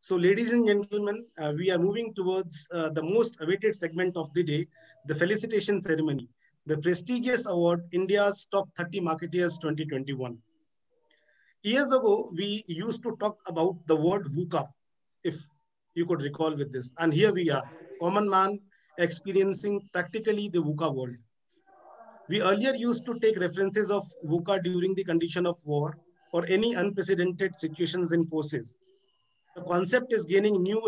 So, ladies and gentlemen, we are moving towards the most awaited segment of the day, the felicitation ceremony, the prestigious award India's Top 30 Marketeers 2021. Years ago, we used to talk about the word VUCA, if you could recall with this. And here we are, common man experiencing practically the VUCA world. We earlier used to take references of VUCA during the condition of war or any unprecedented situations in forces. The concept is gaining new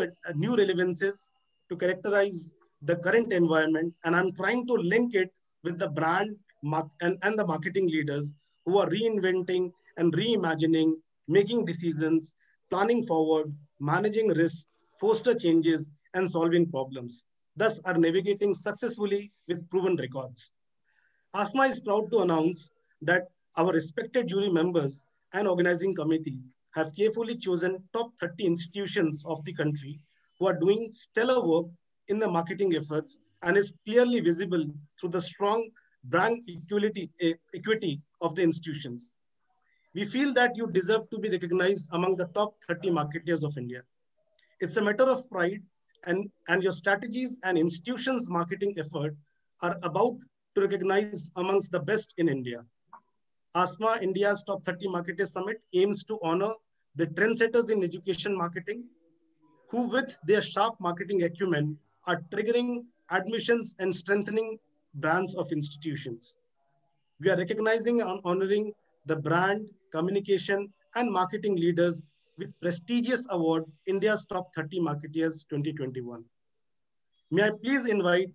relevances to characterize the current environment, and I'm trying to link it with the brand and the marketing leaders who are reinventing and reimagining, making decisions, planning forward, managing risks, foster changes, and solving problems. Thus, are navigating successfully with proven records. ASMA is proud to announce that our respected jury members and organizing committee have carefully chosen top 30 institutions of the country who are doing stellar work in the marketing efforts and is clearly visible through the strong brand equity of the institutions. We feel that you deserve to be recognized among the top 30 marketeers of India. It's a matter of pride, and your strategies and institutions' marketing effort are about to recognize amongst the best in India. ASMA India's Top 30 Marketers Summit aims to honor the trendsetters in education marketing who, with their sharp marketing acumen, are triggering admissions and strengthening brands of institutions. We are recognizing and honoring the brand, communication, and marketing leaders with prestigious award India's Top 30 Marketeers 2021. May I please invite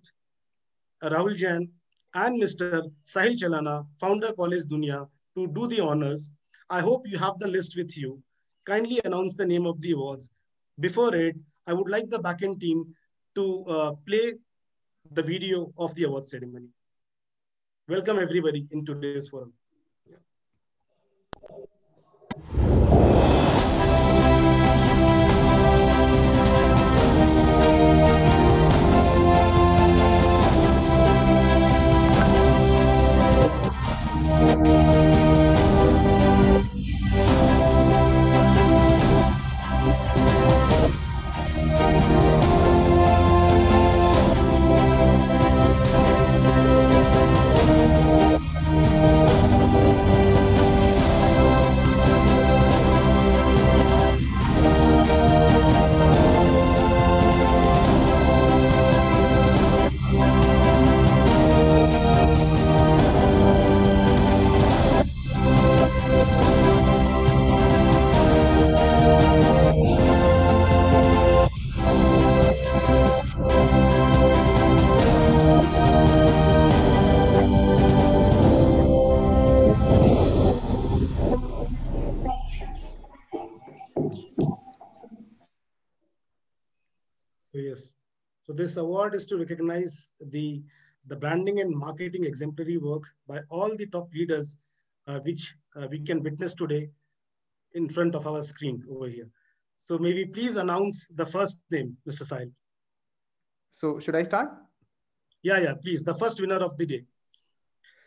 Rahul Jain and Mr. Sahil Chalana, founder College Dunia, to do the honors. I hope you have the list with you. Kindly announce the name of the awards. Before it, I would like the backend team to play the video of the award ceremony. Welcome everybody in today's forum. So yes, so this award is to recognize the branding and marketing exemplary work by all the top leaders, which we can witness today in front of our screen over here. So maybe please announce the first name, Mr. Sahil. So should I start? Yeah, please. The first winner of the day.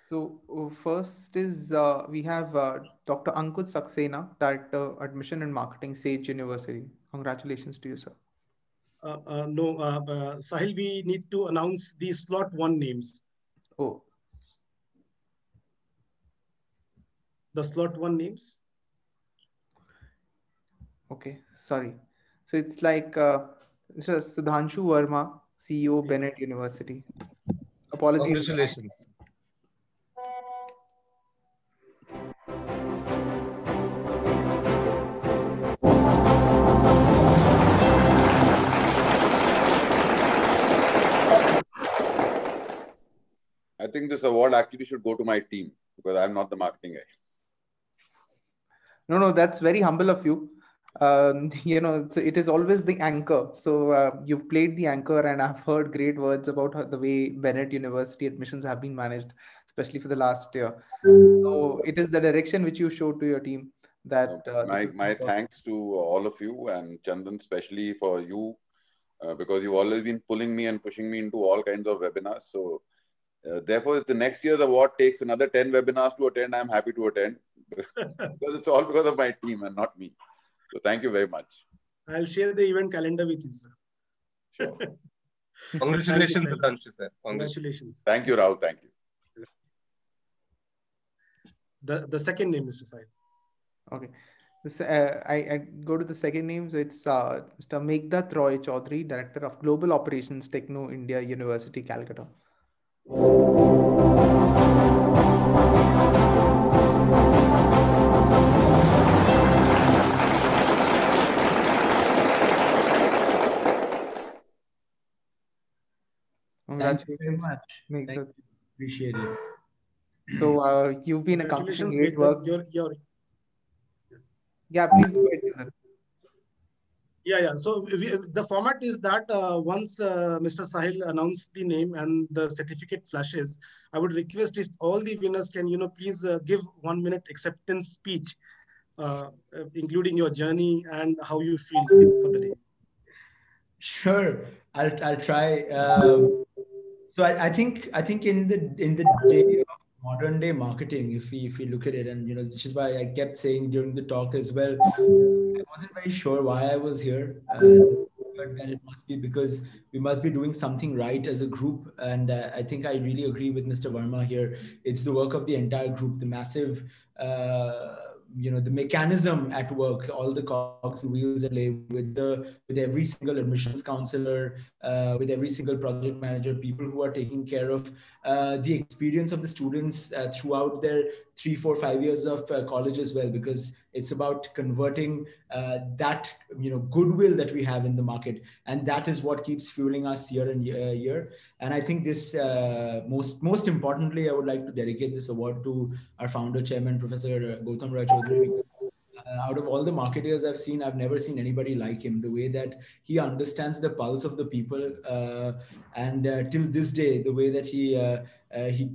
So first is we have Dr. Ankur Saxena, Director, Admission and Marketing, Sage University. Congratulations to you, sir. No, Sahil, we need to announce the slot one names. Oh. The slot one names? Okay, sorry. So it's like Mr. Sudhanshu Verma, CEO, Bennett University. Apologies. Congratulations. I think this award actually should go to my team because I'm not the marketing guy. No, that's very humble of you. It is always the anchor. So you've played the anchor, and I've heard great words about the way Bennett University admissions have been managed, especially for the last year. So it is the direction which you showed to your team. That my thanks to all of you, and Chandan, especially for you, because you've always been pulling me and pushing me into all kinds of webinars. So therefore, if the next year's award takes another 10 webinars to attend, I'm happy to attend because it's all because of my team and not me. So thank you very much. I'll share the event calendar with you, sir. Sure. Congratulations, Thank you. Sudhanshu, sir. Congratulations. Thank you, Rahul. Thank you. The second name, Mr. Sai. Okay. I go to the second name. So it's Mr. Meghdad Roy Chaudhary, Director of Global Operations, Techno India University, Calcutta. Congratulations. Thank you. Appreciate it. So you've been accomplishing great work. Yeah, please go ahead. Yeah. So the format is that once Mr. Sahil announced the name and the certificate flashes, I would request if all the winners can, please give 1 minute acceptance speech, including your journey and how you feel for the day. Sure, I'll try. So I think in the day of modern day marketing, if we look at it, and this is why I kept saying during the talk as well, I wasn't very sure why I was here. And it must be because we must be doing something right as a group. And I think I really agree with Mr. Verma here. It's the work of the entire group, the massive, the mechanism at work, all the cogs and wheels at play with every single admissions counselor, with every single project manager, people who are taking care of the experience of the students throughout their 3, 4, 5 years of college as well, because it's about converting that goodwill that we have in the market, and that is what keeps fueling us year and year. And I think this most importantly, I would like to dedicate this award to our founder chairman, Professor Gautam Roy Chaudhary. Out of all the marketers I've seen, I've never seen anybody like him. The way that he understands the pulse of the people, and till this day, the way that he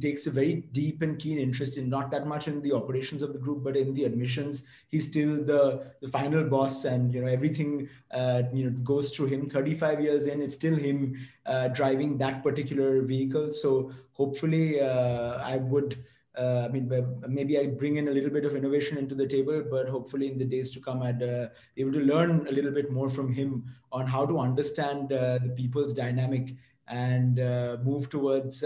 takes a very deep and keen interest in not that much in the operations of the group, but in the admissions. He's still the final boss, and everything goes through him. 35 years in, it's still him driving that particular vehicle. So hopefully, maybe I bring in a little bit of innovation into the table, but hopefully in the days to come, I'd be able to learn a little bit more from him on how to understand the people's dynamic and move towards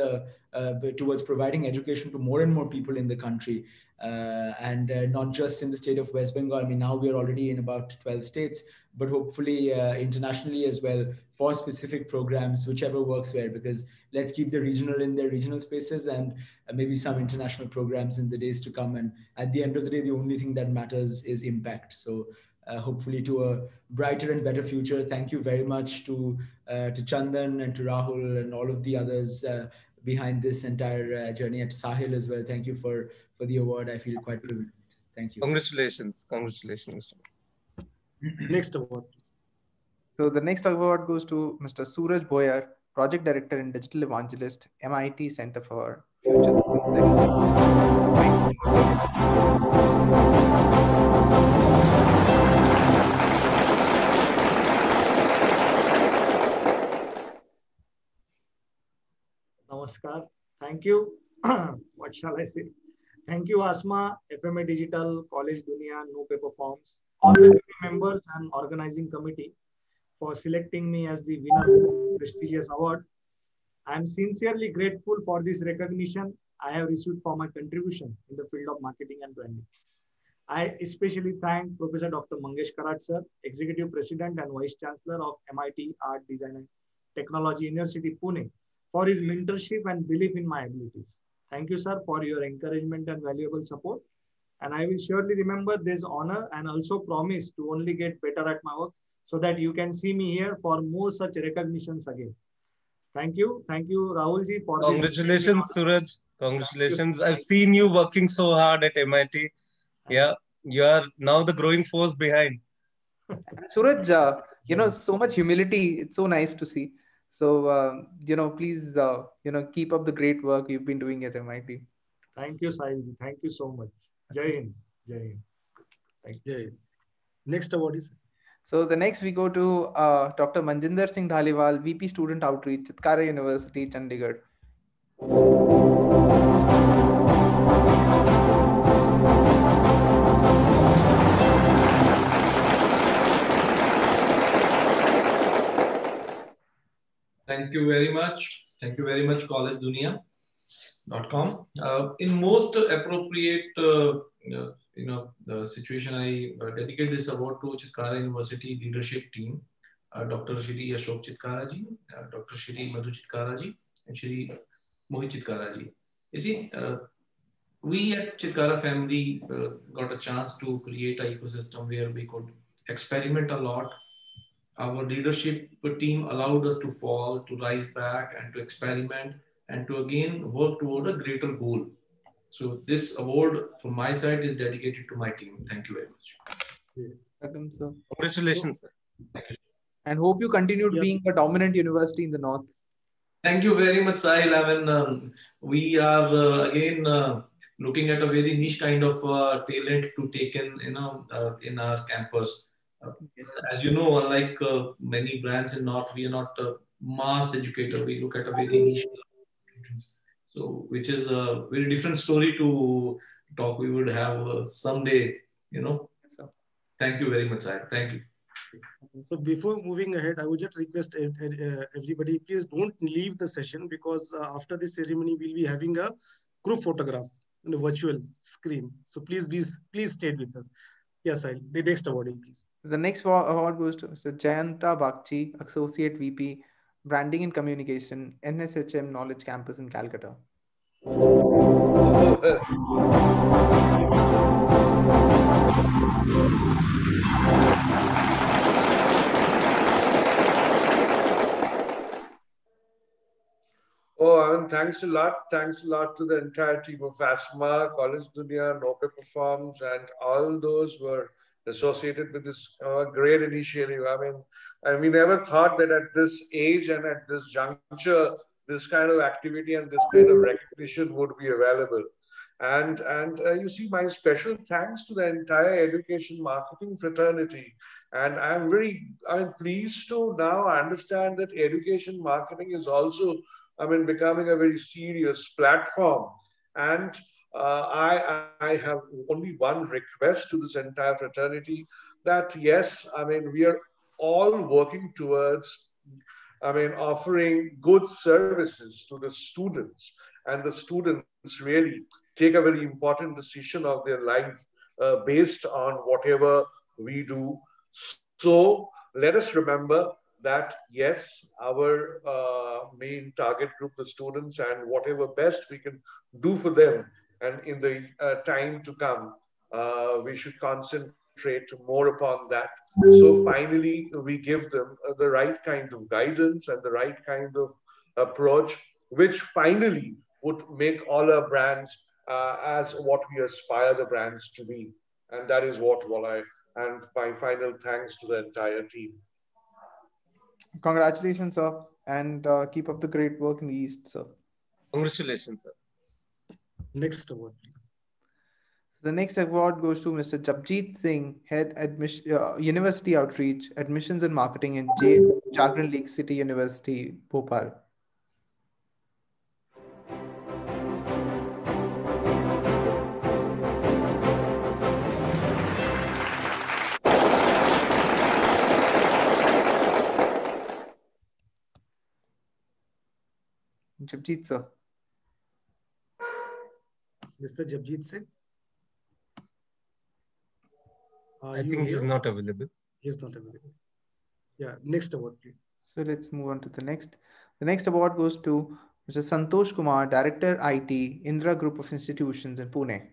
providing education to more and more people in the country, and not just in the state of West Bengal. I mean, now we are already in about 12 states, but hopefully internationally as well, for specific programs, whichever works where, because let's keep the regional in their regional spaces, and maybe some international programs in the days to come. And at the end of the day, the only thing that matters is impact. So hopefully to a brighter and better future. Thank you very much to Chandan and to Rahul and all of the others behind this entire journey, at Sahil as well. Thank you for the award. I feel quite privileged. Thank you. Congratulations. Next award, please. So the next award goes to Mr. Suraj Boyar, Project Director and Digital Evangelist, MIT Center for Future. Namaskar. Thank you. What shall I say? Thank you, Asma, FMA Digital, College Dunia, No Paper Forms, all the members and organizing committee for selecting me as the winner of this prestigious award. I am sincerely grateful for this recognition I have received for my contribution in the field of marketing and branding. I especially thank Professor Dr. Mangesh Karat sir, Executive President and Vice Chancellor of MIT Art, Design and Technology University, Pune, for his mentorship and belief in my abilities. Thank you, sir, for your encouragement and valuable support. And I will surely remember this honor and also promise to only get better at my work so that you can see me here for more such recognitions again. Thank you. Thank you, Rahulji, for Congratulations, Suraj. Congratulations. I've seen you working so hard at MIT. Yeah, you are now the growing force behind. Suraj, so much humility. It's so nice to see. So, please, keep up the great work you've been doing at MIT. Thank you, Sahilji. Thank you so much. Jai Hind. Jai Hind. Thank you. Next award is? So the next we go to Dr. Manjinder Singh Dhaliwal, VP Student Outreach, Chitkara University, Chandigarh. Thank you very much. Thank you very much, collegedunia.com. In most appropriate situation, I dedicate this award to Chitkara University leadership team, Dr. Shri Ashok Chitkara ji, Dr. Shri Madhu Chitkara ji, and Shri Mohit Chitkara ji. You see, we at Chitkara family got a chance to create an ecosystem where we could experiment a lot. Our leadership team allowed us to fall, to rise back, and to experiment, and to again work toward a greater goal. So this award from my side is dedicated to my team. Thank you very much. Welcome, sir. Congratulations, sir. Thank you. And hope you continued being a dominant university in the north. Thank you very much, Sahil. I mean, we are again looking at a very niche kind of talent to take in our campus. As you know, unlike many brands in North, we are not a mass educator. We look at a very niche. So, which is a very different story to talk. We would have someday, Thank you very much, Sahil. Thank you. So before moving ahead, I would just request everybody, please don't leave the session, because after this ceremony, we'll be having a group photograph on a virtual screen. So please stay with us. Yes, the next award, please. The next award goes to Mr. Jayanta Bakchi, Associate VP, Branding and Communication, NSHM Knowledge Campus in Calcutta. Oh, I mean, thanks a lot. Thanks a lot to the entire team of ASMA, College Dunia, No Paper Forms, and all those who are associated with this great initiative. I mean, we never thought that at this age and at this juncture, this kind of activity and this kind of recognition would be available. And you see, my special thanks to the entire education marketing fraternity. And I'm pleased to now understand that education marketing is also, becoming a very serious platform. And I have only one request to this entire fraternity, that yes, we are all working towards, offering good services to the students, and the students really take a very important decision of their life based on whatever we do. So let us remember that yes, our main target group, the students, and whatever best we can do for them, and in the time to come, we should concentrate more upon that. So finally, we give them the right kind of guidance and the right kind of approach, which finally would make all our brands as what we aspire the brands to be. And that is what and my final thanks to the entire team. Congratulations, sir, and keep up the great work in the East, sir. Congratulations, sir. Next award, please. The next award goes to Mr. Japjit Singh, Head University Outreach, Admissions and Marketing in Jagran Lake City University, Bhopal. Japjit, sir. Mr. Japjit Singh? I think he's not available. He's not available. Yeah, next award, please. So let's move on to the next. The next award goes to Mr. Santosh Kumar, Director IT, Indra Group of Institutions in Pune.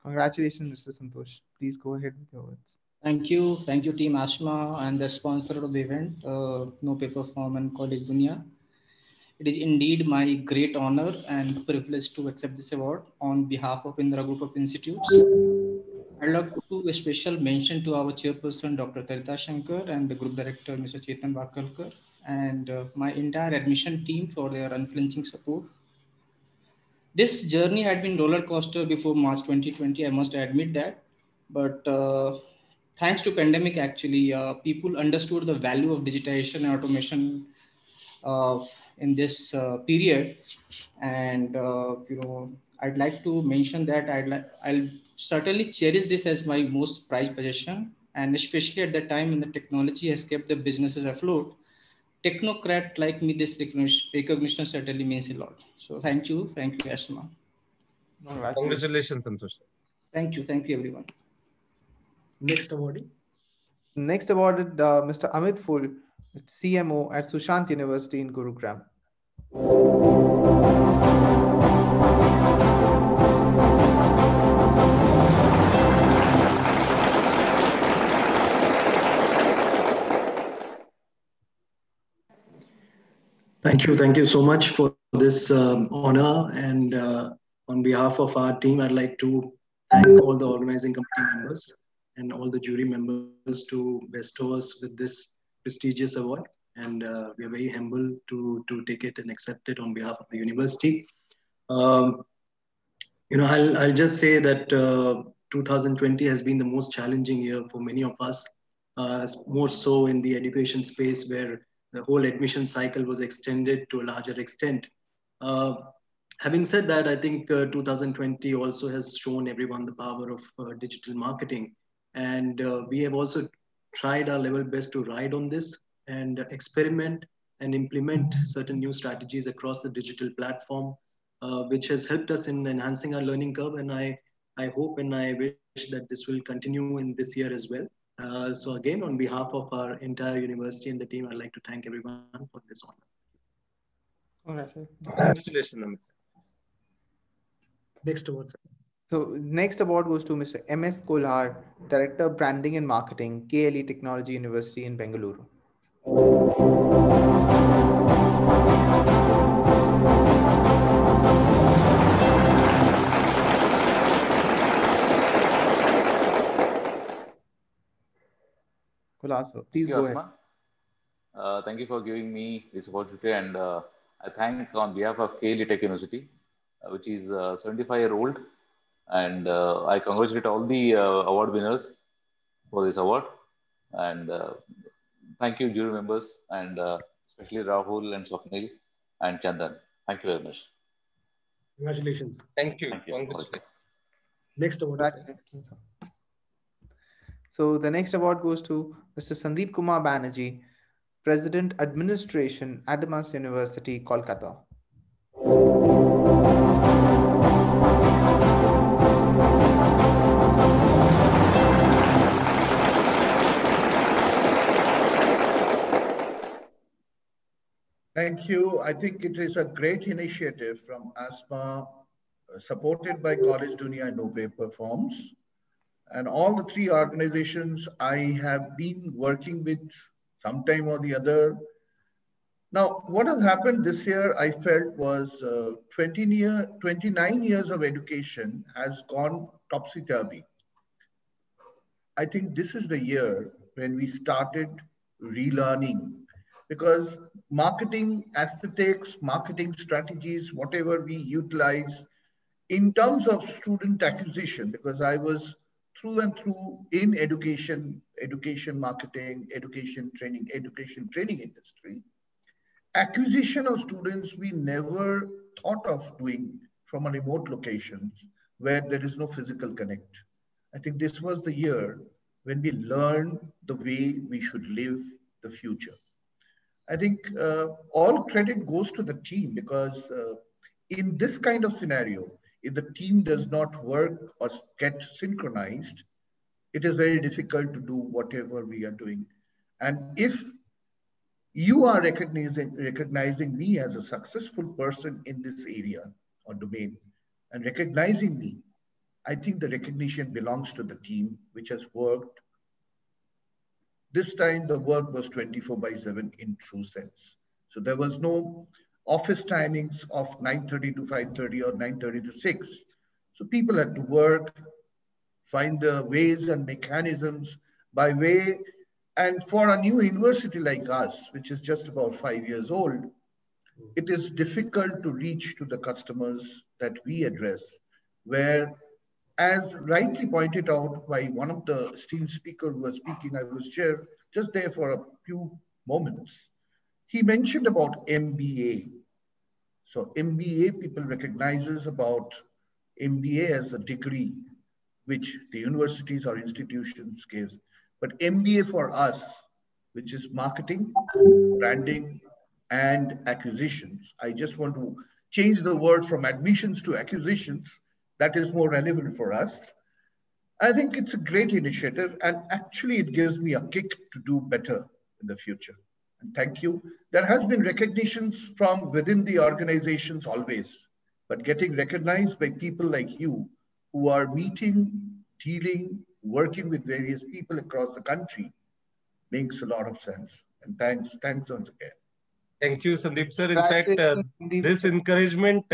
Congratulations, Mr. Santosh. Please go ahead with your words. Thank you, Team ASMA and the sponsor of the event, No Paper Form and College Dunia. It is indeed my great honor and privilege to accept this award on behalf of Indra Group of Institutes. I'd like to do a special mention to our chairperson, Dr. Tarita Shankar, and the group director, Mr. Chetan Vakalkar, and my entire admission team for their unflinching support. This journey had been roller coaster before March 2020, I must admit that. But thanks to pandemic, actually, people understood the value of digitization and automation in this period. And I'd like to mention that I'll certainly cherish this as my most prized possession, and especially at the time when the technology has kept the businesses afloat. Technocrat like me, this recognition certainly means a lot. So thank you, Asma. Congratulations, Santosh. Thank you, everyone. Next awardee. Next awarded Mr. Amit Phul, CMO at Sushant University in Gurugram. Thank you so much for this honor. And on behalf of our team, I'd like to thank all the organizing committee members and all the jury members to bestow us with this prestigious award. And we are very humble to take it and accept it on behalf of the university. I'll just say that 2020 has been the most challenging year for many of us, more so in the education space where the whole admission cycle was extended to a larger extent. Having said that, I think 2020 also has shown everyone the power of digital marketing. And we have also tried our level best to ride on this and experiment and implement certain new strategies across the digital platform, which has helped us in enhancing our learning curve. And I hope and I wish that this will continue in this year as well. So again, on behalf of our entire university and the team, I'd like to thank everyone for this honor. Congratulations. Next award, sir. So next award goes to Mr. M.S. Kolhar, Director of Branding and Marketing, KLE Technology University in Bengaluru. Kolhar, sir, please go ahead. Thank you for giving me this opportunity, and I thank on behalf of KLE Tech University, which is 75-year-old, and I congratulate all the award winners for this award, and thank you jury members, and especially Rahul and Swapnil and Chandan. Thank you very much. Congratulations. Thank you. Thank you. Next award. So the next award goes to Mr. Sandeep Kumar Banerjee, President Administration, Adamas University, Kolkata. Thank you. I think it is a great initiative from ASMA, supported by College Dunia No Paper Forms. And all the three organizations I have been working with sometime or the other. Now, what has happened this year, I felt, was 29 years of education has gone topsy-turvy. I think this is the year when we started relearning, because marketing aesthetics, marketing strategies, whatever we utilize in terms of student acquisition, because I was through and through in education marketing, education training industry. Acquisition of students, we never thought of doing from a remote locations where there is no physical connect. I think this was the year when we learned the way we should live the future. I think all credit goes to the team, because in this kind of scenario, if the team does not work or get synchronized, it is very difficult to do whatever we are doing. And if you are recognizing me as a successful person in this area or domain and recognizing me, I think the recognition belongs to the team which has worked. This time the work was 24/7 in true sense. So there was no office timings of 9:30 to 5:30 or 9:30 to 6. So people had to work, find the ways and mechanisms by way. And for a new university like us, which is just about 5 years old, it is difficult to reach to the customers that we address, where, as rightly pointed out by one of the esteemed speakers who was speaking, I was just there for a few moments. he mentioned about MBA. So MBA, people recognizes about MBA as a degree which the universities or institutions gives. But MBA for us, which is marketing, branding, and acquisitions. I just want to change the word from admissions to acquisitions. That is more relevant for us. I think it's a great initiative, and actually it gives me a kick to do better in the future. And thank you. There has been recognitions from within the organizations always, but getting recognized by people like you who are meeting, dealing, working with various people across the country makes a lot of sense. And thanks once again. Thank you, Sandeep sir. In fact, this encouragement,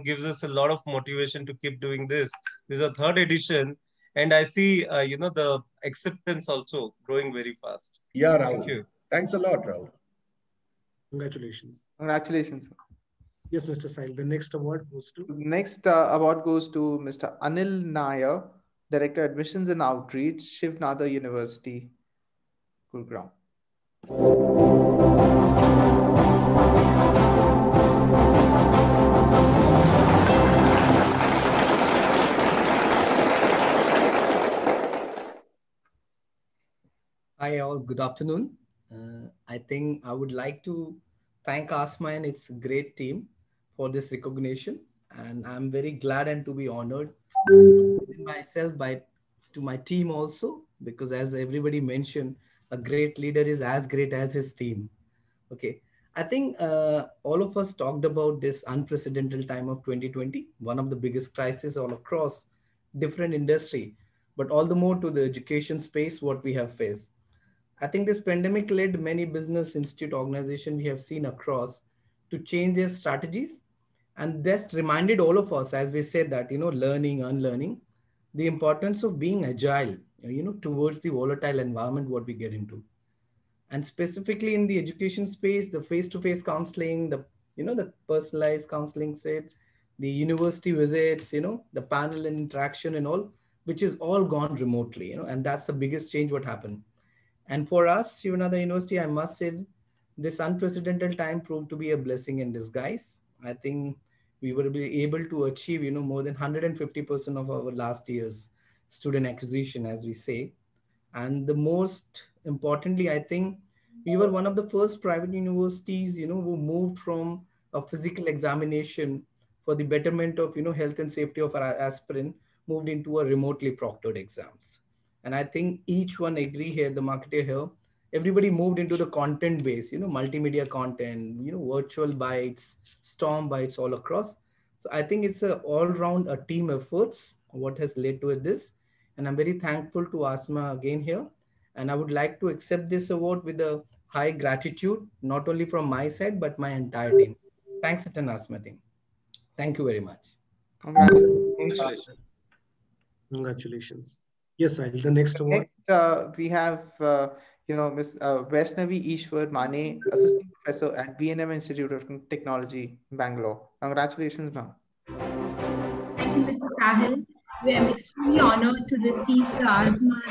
gives us a lot of motivation to keep doing this. This is our third edition, and I see, the acceptance also growing very fast. Yeah, Rahul. Thank you. Thanks a lot, Rahul. Congratulations. Congratulations. Yes, Mr. Sahil. The next award goes to? Next award goes to Mr. Anil Nair, Director Admissions and Outreach, Shiv Nadar University, Gurgaon. Hi all, good afternoon. I think I would like to thank ASMA and its great team for this recognition, and I'm very glad and to be honored myself to my team also, because as everybody mentioned, a great leader is as great as his team. Okay, I think all of us talked about this unprecedented time of 2020, one of the biggest crises all across different industry, but all the more to the education space what we have faced. I think this pandemic led many business institute organizations we have seen across to change their strategies. And that reminded all of us, as we said that, learning, unlearning, the importance of being agile, towards the volatile environment what we get into. And specifically in the education space, the face-to-face counseling, the personalized counseling set, the university visits, the panel and interaction and all, which is all gone remotely, and that's the biggest change what happened. And for us, Shiv Nadar University, I must say, this unprecedented time proved to be a blessing in disguise. I think we were able to achieve, more than 150% of our last year's student acquisition, as we say. And the most importantly, I think we were one of the first private universities, who moved from a physical examination for the betterment of, health and safety of our aspirant, moved into a remotely proctored exams. And I think each one agree here, the marketer here, everybody moved into the content base, multimedia content, virtual bites, storm bites all across. So I think it's all round a team efforts, what has led to this. And I'm very thankful to ASMA again here. And I would like to accept this award with a high gratitude, not only from my side, but my entire team. Thanks, ASMA team. Thank you very much. Congratulations. Congratulations. Yes, Sahil, the next award. We have, Ms. Vaishnavi Ishwar Mane, Assistant Professor at B&M Institute of Technology, Bangalore. Congratulations, ma'am. Thank you, Mr. Sahil. We are extremely honored to receive the ASMA's.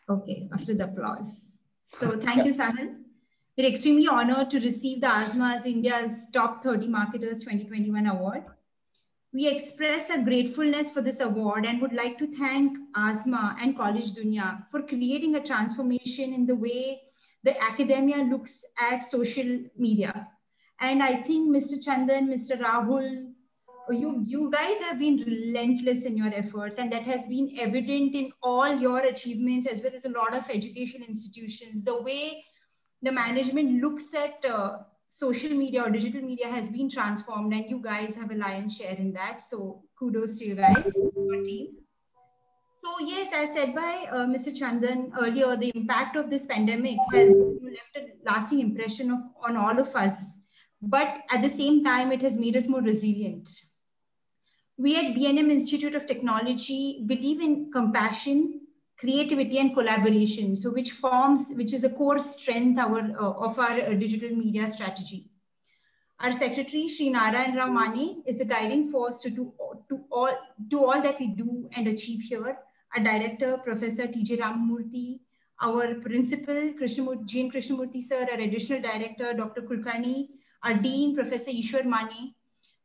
Okay, after the applause. So thank you, Sahil. We're extremely honored to receive the ASMA's India's Top 30 Marketers 2021 award. We express our gratefulness for this award and would like to thank ASMA and College Dunia for creating a transformation in the way the academia looks at social media. And I think Mr. Chandan, Mr. Rahul, you guys have been relentless in your efforts, and that has been evident in all your achievements, as well as a lot of education institutions. The way the management looks at social media or digital media has been transformed, and you guys have a lion's share in that. So kudos to you guys, your team. So yes, as said by Mr. Chandan earlier, the impact of this pandemic has left a lasting impression on all of us. But at the same time, it has made us more resilient. We at B&M Institute of Technology believe in compassion, creativity, and collaboration. So which is a core strength of our digital media strategy. Our secretary, Sri Narayan Rao Mane, is a guiding force to all that we do and achieve here. Our director, Professor T.J. Ramamurthy, our principal, Jean Krishnamurthy sir, our additional director, Dr. Kulkarni, our dean, Professor Ishwar Mane,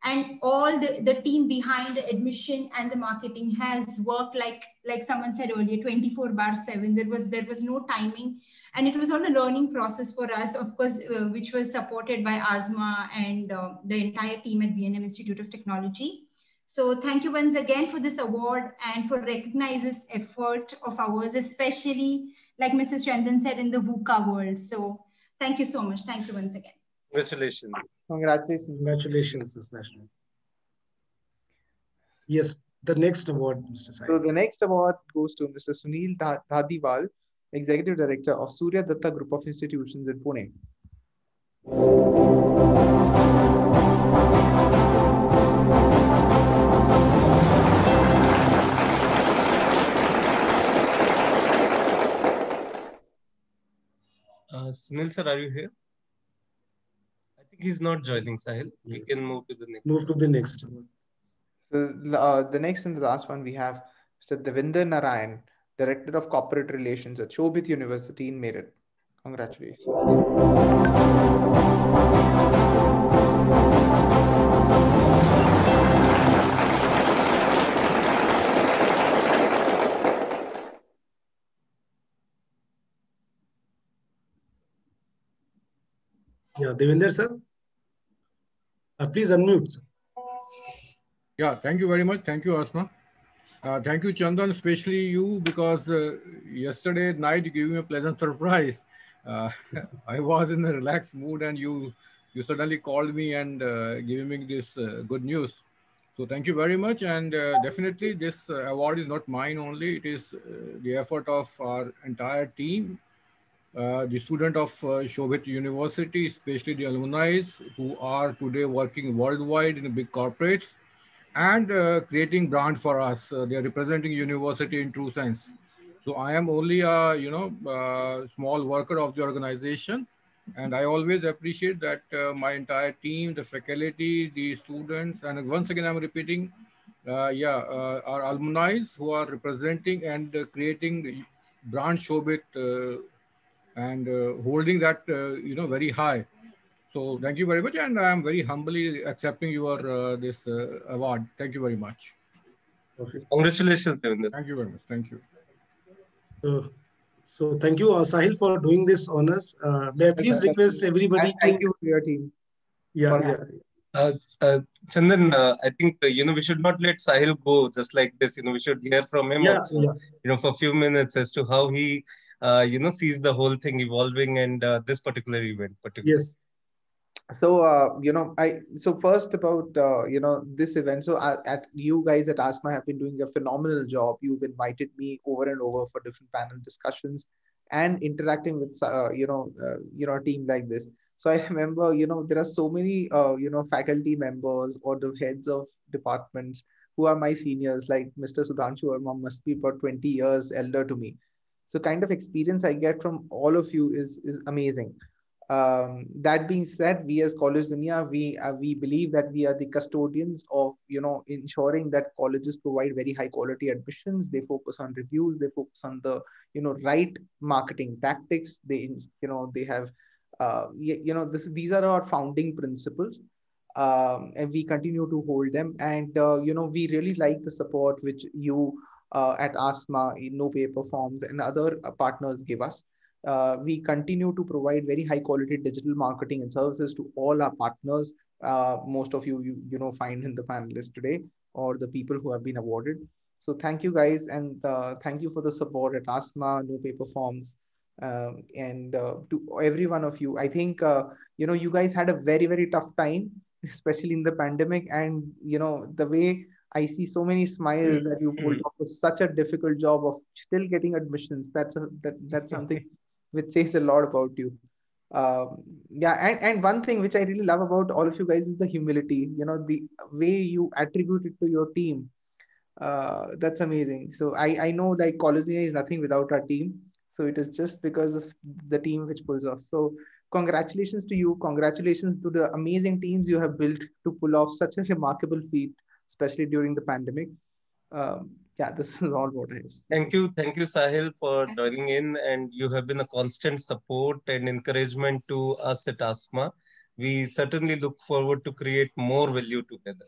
and all the team behind the admission and the marketing has worked like someone said earlier, 24/7. There was no timing, and it was all a learning process for us, of course, which was supported by ASMA and the entire team at B&M Institute of Technology. So thank you once again for this award and for recognizing this effort of ours, especially like Mrs. Chandan said, in the VUCA world. So thank you so much. Thank you once again. Congratulations. Congratulations. Congratulations, Ms. National. Yes, the next award, Mr. Sai. So the next award goes to Mr. Sunil Dhadiwal, Executive Director of Surya Datta Group of Institutions in Pune. Sunil sir, are you here? I think he's not joining, Sahil. We can move to the next. Move to the next. So the next and the last one we have Mr. Devinder Narayan, Director of Corporate Relations at Shobhit University in Meerut. Congratulations. Yeah, Devinder sir. Please unmute, sir. Yeah, thank you very much. Thank you, Asma. Thank you, Chandan, especially you, because yesterday night you gave me a pleasant surprise. I was in a relaxed mood and you suddenly called me and gave me this good news. So thank you very much. And definitely this award is not mine only. It is the effort of our entire team, the student of Shobhit University, especially the alumni who are today working worldwide in big corporates and creating brand for us. They are representing university in true sense. So I am only a small worker of the organization, and I always appreciate that my entire team, the faculty, the students, and once again I'm repeating, our alumni who are representing and creating brand Shobhit and holding that very high. So thank you very much, and I am very humbly accepting your this award. Thank you very much. Congratulations, Devinder. Thank you very much. Thank you. So thank you, Sahil, for doing this honors. May I please request everybody? Thank you for your team. Yeah. Chandan, I think we should not let Sahil go just like this. We should hear from him also. For a few minutes as to how he sees the whole thing evolving and this particular event. Yes. So so first about this event. So at you guys at ASMA have been doing a phenomenal job. You've invited me over and over for different panel discussions and interacting with a team like this. So I remember there are so many faculty members or the heads of departments who are my seniors, like Mr. Sudhanshu Verma must be about 20 years elder to me. So kind of experience I get from all of you is amazing. That being said, we as College Dunia, we believe that we are the custodians of ensuring that colleges provide very high quality admissions. They focus on reviews. They focus on the right marketing tactics. They have these are our founding principles, and we continue to hold them. And we really like the support which you at ASMA, No Paper Forms, and other partners give us. We continue to provide very high quality digital marketing and services to all our partners. Most of you find in the panelists today, or the people who have been awarded. So thank you guys, and thank you for the support at ASMA, No Paper Forms, and to every one of you. I think you guys had a very, very tough time, especially in the pandemic, and the way I see so many smiles that you pulled off was such a difficult job of still getting admissions. That's something which says a lot about you. And one thing which I really love about all of you guys is the humility. The way you attribute it to your team. That's amazing. So I know like College Dunia is nothing without our team. So it is just because of the team which pulls off. So congratulations to you. Congratulations to the amazing teams you have built to pull off such a remarkable feat, especially during the pandemic. yeah, this is all what I have. Thank you, Sahil, for joining in, and you have been a constant support and encouragement to us at ASMA. We certainly look forward to create more value together.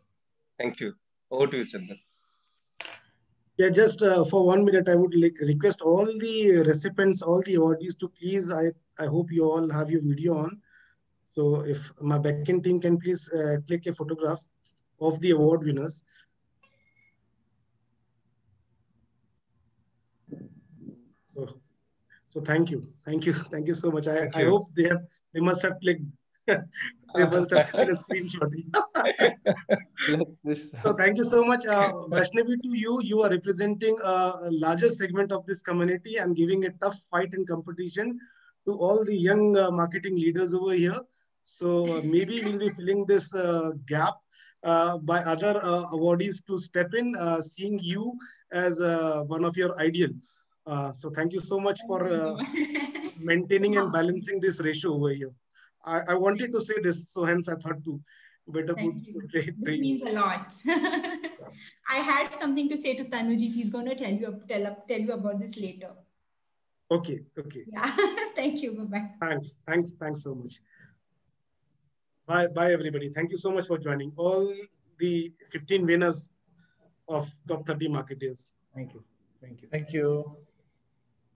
Thank you. Over to you, Chandan. Yeah, just for 1 minute, I would request all the recipients, all the awardees to please, I hope you all have your video on. So if my backend team can please click a photograph of the award winners. So thank you so much. I hope they must have clicked. They must have taken a screenshot. So thank you so much, Vaishnavi. To you are representing a larger segment of this community and giving a tough fight and competition to all the young marketing leaders over here. So maybe we'll be filling this gap by other awardees to step in, seeing you as one of your ideal. So thank you so much for maintaining and balancing this ratio over here. I wanted to say this, so hence I thought to better put it. This means a lot. I had something to say to Tanujit. He's going to tell you about this later. Okay. Yeah. Thank you. Bye-bye. Thanks so much. Bye, everybody. Thank you so much for joining. All the 15 winners of Top 30 Marketeers. Thank you. Thank you.